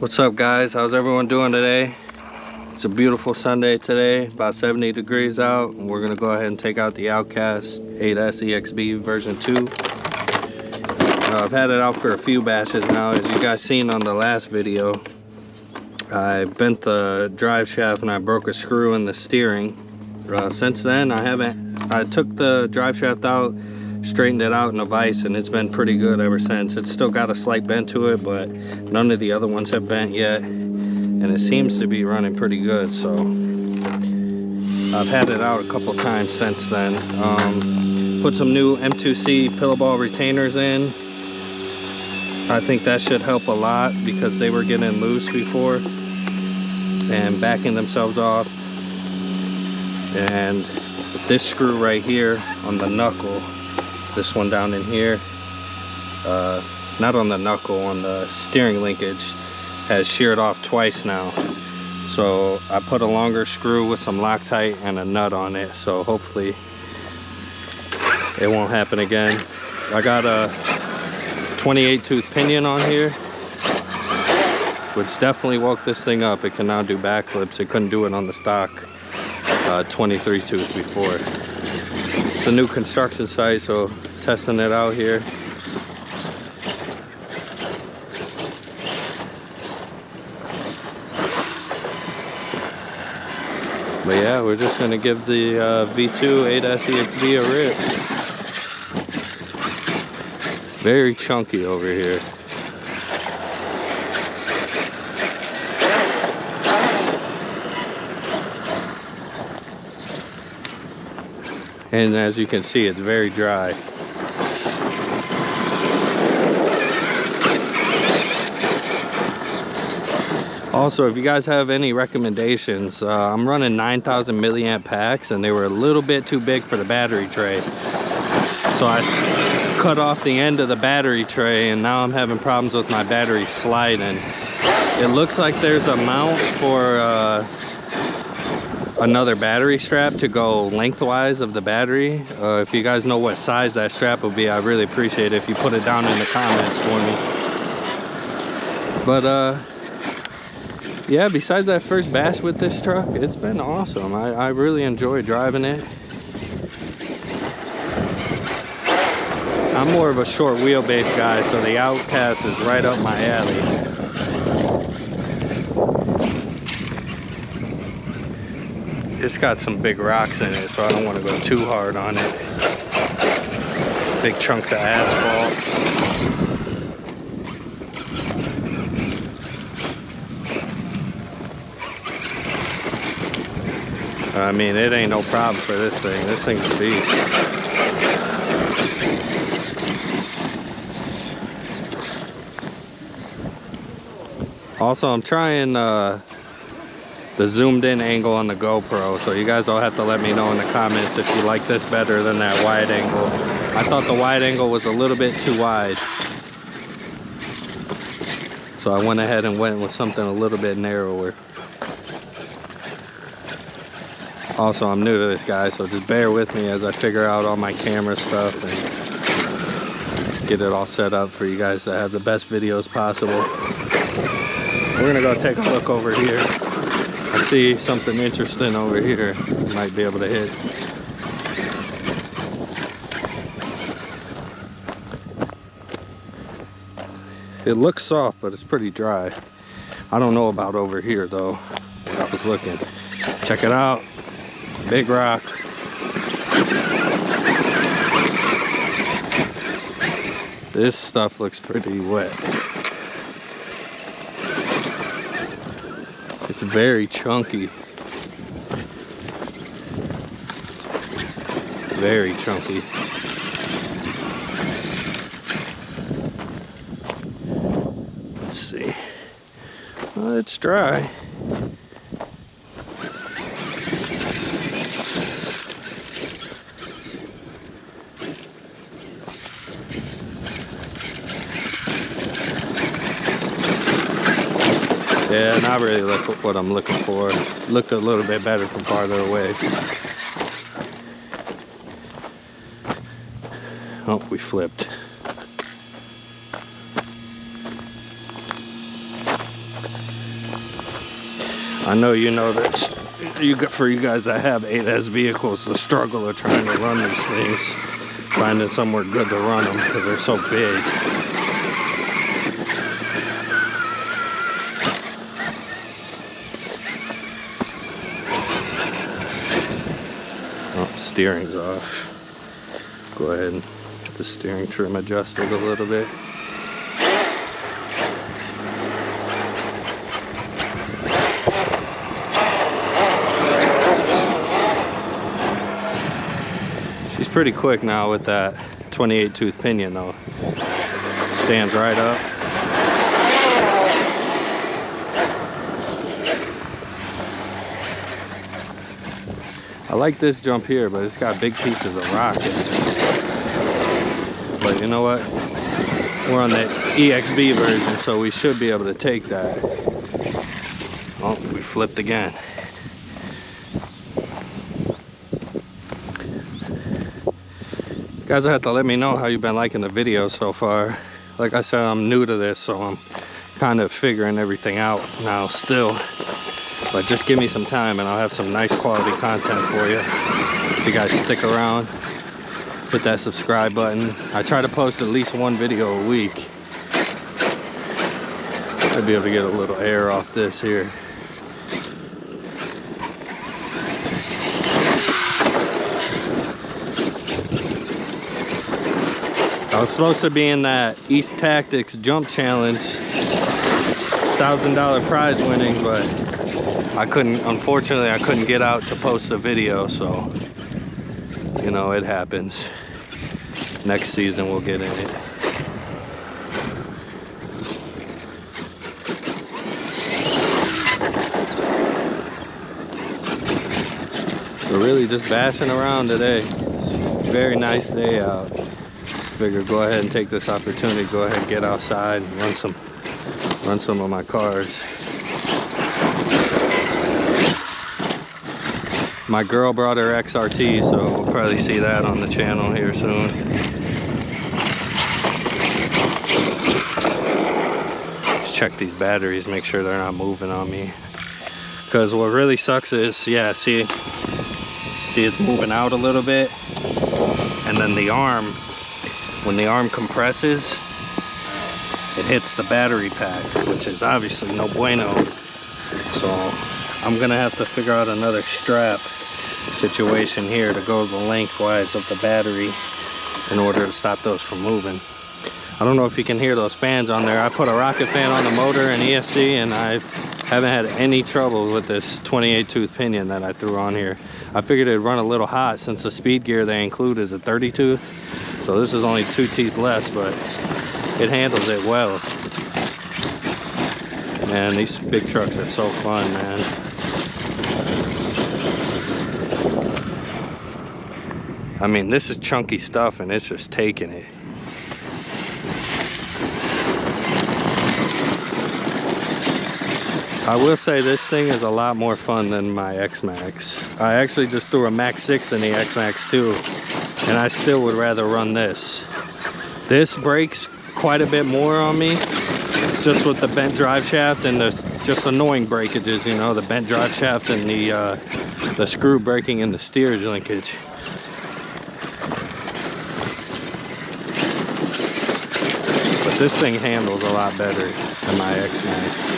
What's up, guys? How's everyone doing today? It's a beautiful Sunday today, about 70 degrees out, and we're gonna go ahead and take out the Outcast 8S EXB version 2. I've had it out for a few batches now. As you guys seen on the last video, I bent the drive shaft and I broke a screw in the steering. Since then, I took the drive shaft out, straightened it out in a vise, and it's been pretty good ever since. It's still got a slight bend to it, but none of the other ones have bent yet, and it seems to be running pretty good. So I've had it out a couple times since then. Put some new M2C pillow ball retainers in. I think that should help a lot because they were getting loose before and backing themselves off. And this screw right here on the knuckle, this one down in here, not on the knuckle, on the steering linkage, has sheared off twice now. So I put a longer screw with some Loctite and a nut on it, so hopefully it won't happen again. I got a 28 tooth pinion on here, which definitely woke this thing up. It can now do backflips. It couldn't do it on the stock 23 tooth before. It's a new construction site, so testing it out here. But yeah, we're just gonna give the V2 8S EXB a rip. Very chunky over here. And as you can see, it's very dry. Also, if you guys have any recommendations, I'm running 9,000 milliamp packs, and they were a little bit too big for the battery tray. So I cut off the end of the battery tray, and now I'm having problems with my battery sliding. It looks like there's a mount for another battery strap to go lengthwise of the battery. If you guys know what size that strap will be, I really appreciate it if you put it down in the comments for me. But yeah, besides that first bash with this truck, it's been awesome. I really enjoy driving it. I'm more of a short wheelbase guy, so the Outcast is right up my alley. It's got some big rocks in it, so I don't want to go too hard on it. Big chunks of asphalt. I mean, it ain't no problem for this thing. This thing's a beast. Also, I'm trying the zoomed in angle on the GoPro, so you guys all have to let me know in the comments if you like this better than that wide angle. I thought the wide angle was a little bit too wide, so I went ahead and went with something a little bit narrower. Also, I'm new to this, guys, so just bear with me as I figure out all my camera stuff and get it all set up for you guys to have the best videos possible. We're gonna go take a look over here. I see something interesting over here. Might be able to hit. It looks soft, but it's pretty dry. I don't know about over here though. I was looking. Check it out. Big rock. This stuff looks pretty wet. It's very chunky. Very chunky. Let's see. Well, it's dry. Yeah, not really what I'm looking for. Looked a little bit better from farther away. Oh, we flipped. I know you know this. For you guys that have 8S vehicles, the struggle of trying to run these things, finding somewhere good to run them because they're so big. Oh, steering's off. Go ahead and get the steering trim adjusted a little bit. She's pretty quick now with that 28 tooth pinion though. Stands right up. I like this jump here, but it's got big pieces of rock in it. But you know what? We're on the EXB version, so we should be able to take that. Oh, we flipped again. You guys will have to let me know how you've been liking the video so far. Like I said, I'm new to this, so I'm kind of figuring everything out now still. But just give me some time and I'll have some nice quality content for you. If you guys stick around, hit that subscribe button. I try to post at least one video a week. I'd be able to get a little air off this here. I was supposed to be in that East Tactics jump challenge, $1,000 prize winning, but I couldn't, unfortunately, I couldn't get out to post a video, so, you know, it happens. Next season we'll get in it. We're really just bashing around today. It's a very nice day out. Figured go ahead and take this opportunity, go ahead and get outside and run some of my cars. My girl brought her XRT, so we'll probably see that on the channel here soon. Just check these batteries, make sure they're not moving on me. Because what really sucks is, yeah, see it's moving out a little bit, and then the arm, when the arm compresses, it hits the battery pack, which is obviously no bueno. So I'm gonna have to figure out another strap situation here to go the lengthwise of the battery in order to stop those from moving. I don't know if you can hear those fans on there. I put a rocket fan on the motor and ESC, and I haven't had any trouble with this 28 tooth pinion that I threw on here. I figured it'd run a little hot since the speed gear they include is a 30 tooth. So this is only 2 teeth less, but it handles it well. Man, these big trucks are so fun, man. I mean, this is chunky stuff and it's just taking it. I will say this thing is a lot more fun than my X-Max. I actually just threw a Max 6 in the X-Max too, and I still would rather run this. This brakes quite a bit more on me, just with the bent drive shaft and the just annoying breakages, you know, the bent drive shaft and the screw breaking in the steerage linkage. But this thing handles a lot better than my X-Max.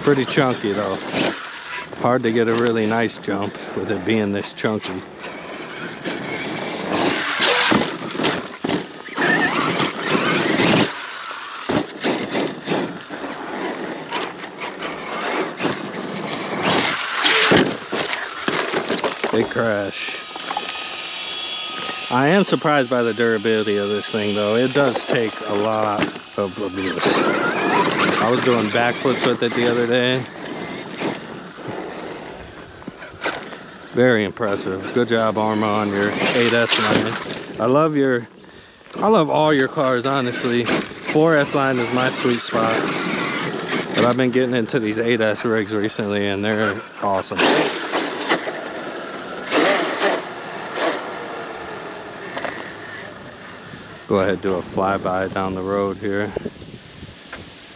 Pretty chunky though. Hard to get a really nice jump with it being this chunky. Big crash. I am surprised by the durability of this thing though. It does take a lot of abuse. I was doing backflips with it the other day. Very impressive. Good job, Arma, on your 8S line. I love all your cars, honestly. 4S line is my sweet spot. But I've been getting into these 8S rigs recently and they're awesome. Go ahead and do a flyby down the road here.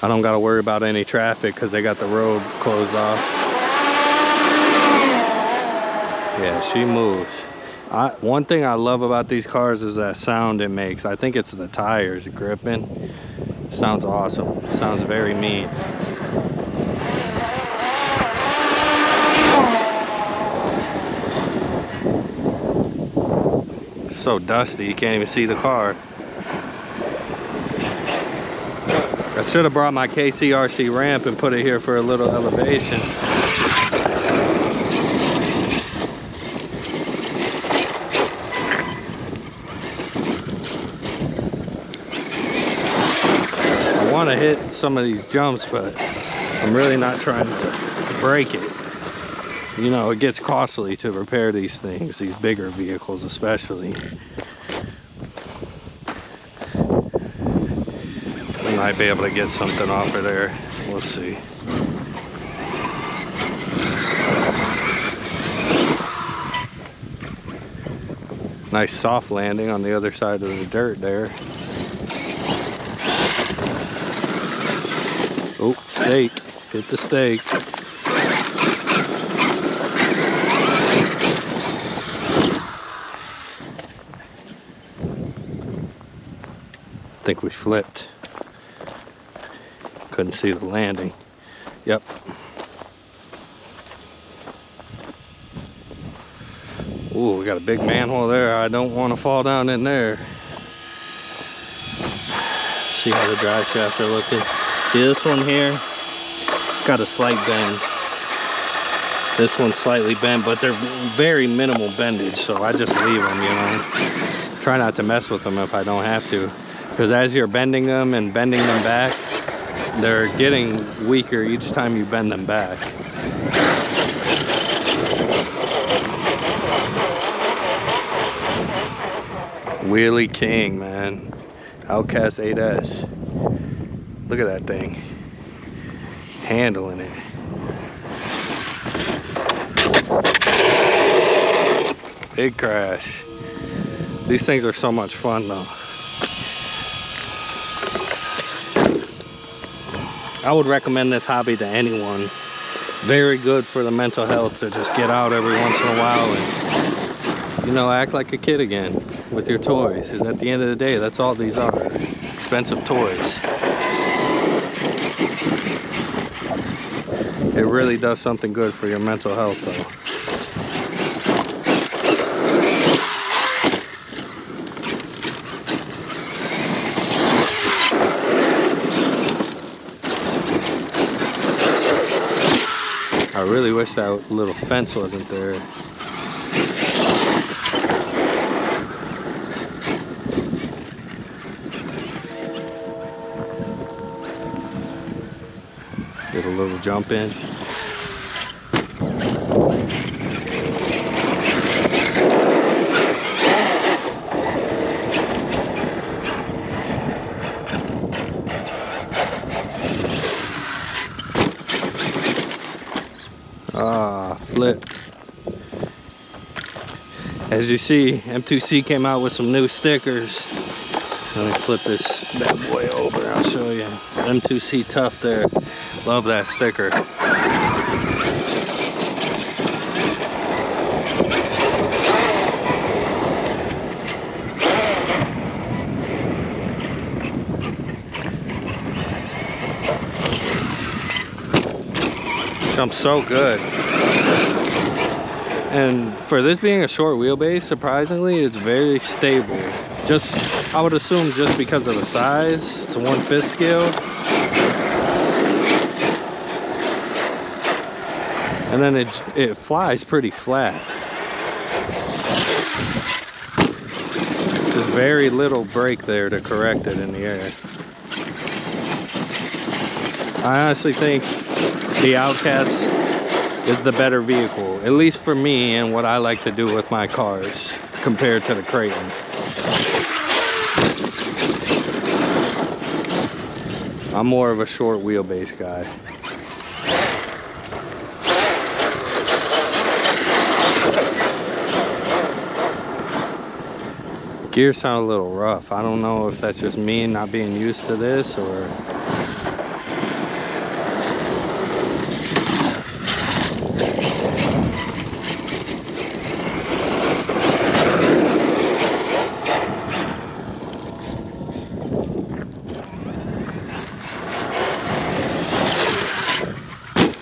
I don't gotta worry about any traffic because they got the road closed off. Yeah, she moves. One thing I love about these cars is that sound it makes. I think it's the tires gripping. Sounds awesome. Sounds very mean. So dusty, you can't even see the car. I should have brought my KCRC ramp and put it here for a little elevation. I want to hit some of these jumps, but I'm really not trying to break it. You know, it gets costly to repair these things, these bigger vehicles especially. We might be able to get something off of there. We'll see. Nice soft landing on the other side of the dirt there. Oh, stake. Hit the stake. I think we flipped. Couldn't see the landing. Yep. Ooh, we got a big manhole there. I don't want to fall down in there. See how the drive shafts are looking. See this one here? It's got a slight bend. This one's slightly bent, but they're very minimal bendage, so I just leave them, you know. Try not to mess with them if I don't have to. Because as you're bending them and bending them back, they're getting weaker each time you bend them back. Wheelie King, man. Outcast 8S. Look at that thing. Handling it. Big crash. These things are so much fun though. I would recommend this hobby to anyone. Very good for the mental health to just get out every once in a while and, you know, act like a kid again with your toys. Because at the end of the day, that's all these are. Expensive toys. It really does something good for your mental health though. I really wish that little fence wasn't there. Get a little jump in. Flip. As you see, M2C came out with some new stickers. Let me flip this bad boy over, I'll show you. M2C Tough there. Love that sticker. Jumps so good. And for this being a short wheelbase, surprisingly, it's very stable. Just, I would assume just because of the size. It's a 1/5 scale. And then it flies pretty flat. Just very little brake there to correct it in the air. I honestly think the Outcast is the better vehicle, at least for me and what I like to do with my cars compared to the Creighton. I'm more of a short wheelbase guy. Gears sound a little rough. I don't know if that's just me not being used to this or...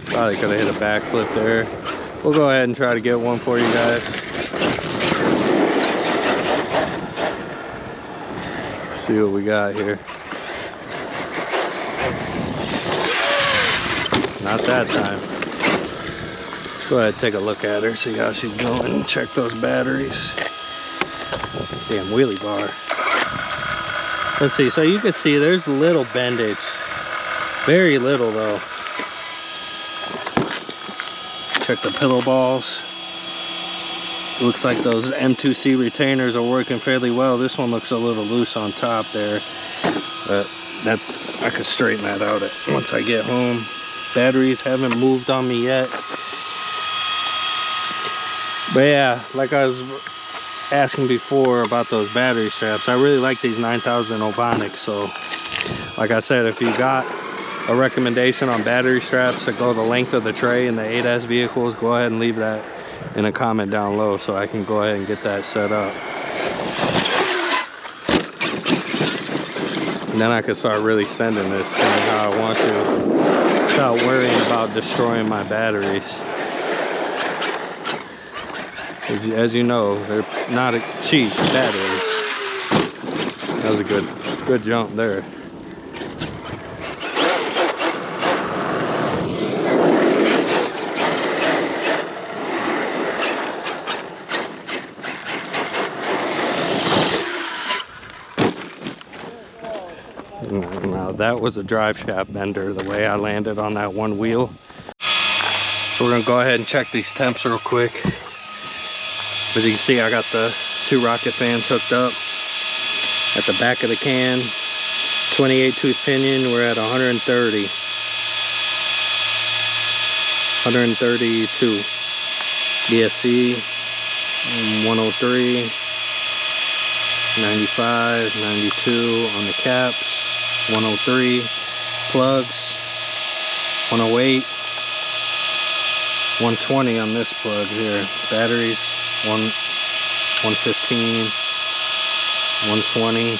Probably could have hit a backflip there. We'll go ahead and try to get one for you guys. See what we got here. Not that time. Let's go ahead and take a look at her, see how she's going, check those batteries. Damn wheelie bar. Let's see, so you can see there's little bendage. Very little though. Check the pillow balls. Looks like those M2C retainers are working fairly well. This one looks a little loose on top there, but I could straighten that out once I get home. Batteries haven't moved on me yet. But yeah, like I was asking before about those battery straps, I really like these 9000 Ovonics. So like I said, if you got a recommendation on battery straps that go the length of the tray in the 8S vehicles, go ahead and leave that in a comment down low so I can go ahead and get that set up. And then I can start really sending this thing how I want to without worrying about destroying my batteries. As you know, they're not cheap batteries. That was a good jump there. Now that was a drive shaft bender, the way I landed on that one wheel. So we're gonna go ahead and check these temps real quick. As you can see, I got the 2 rocket fans hooked up. At the back of the can, 28 tooth pinion, we're at 130. 132. BSC, 103. 95, 92 on the caps, 103 plugs, 108, 120 on this plug here. Batteries, 115, 120.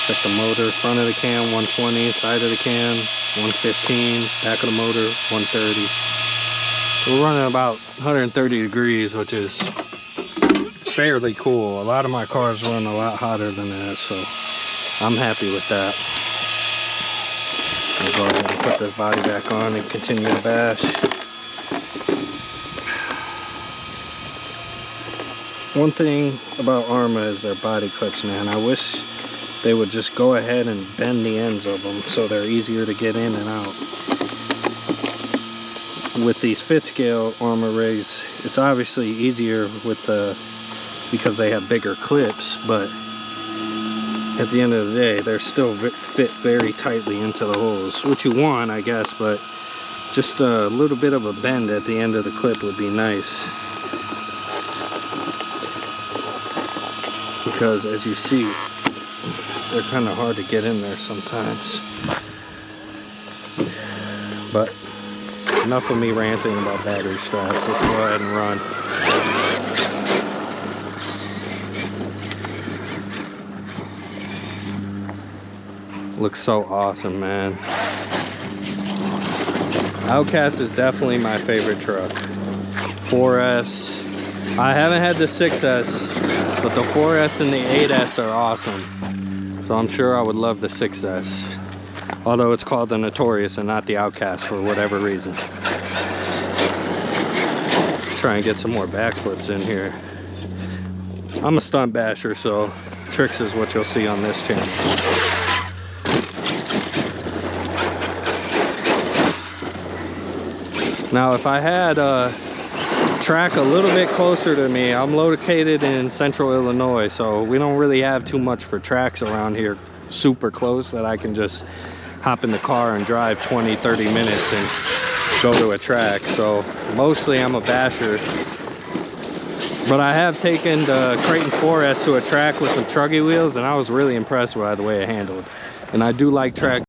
Check the motor, front of the can, 120, side of the can, 115, back of the motor, 130. We're running about 130 degrees, which is fairly cool. A lot of my cars run a lot hotter than that, so I'm happy with that. I'll go ahead and put this body back on and continue to bash. One thing about Arrma is their body clips, man. I wish they would just go ahead and bend the ends of them so they're easier to get in and out. With these fit scale Arrma rigs, it's obviously easier with because they have bigger clips, but at the end of the day, they're still fit very tightly into the holes, which you want, I guess, but just a little bit of a bend at the end of the clip would be nice. Because as you see, they're kind of hard to get in there sometimes. But enough of me ranting about battery straps. Let's go ahead and run. Looks so awesome, man. Outcast is definitely my favorite truck. 4S. I haven't had the 6S, but the 4S and the 8S are awesome. So I'm sure I would love the 6S. Although it's called the Notorious and not the Outcast for whatever reason. Try and get some more backflips in here. I'm a stunt basher, so tricks is what you'll see on this channel. Now, if I had a track a little bit closer to me, I'm located in central Illinois, so we don't really have too much for tracks around here super close that I can just hop in the car and drive 20-30 minutes and go to a track. So mostly I'm a basher But I have taken the Creighton 4S to a track with some truggy wheels, and I was really impressed by the way it handled. And I do like track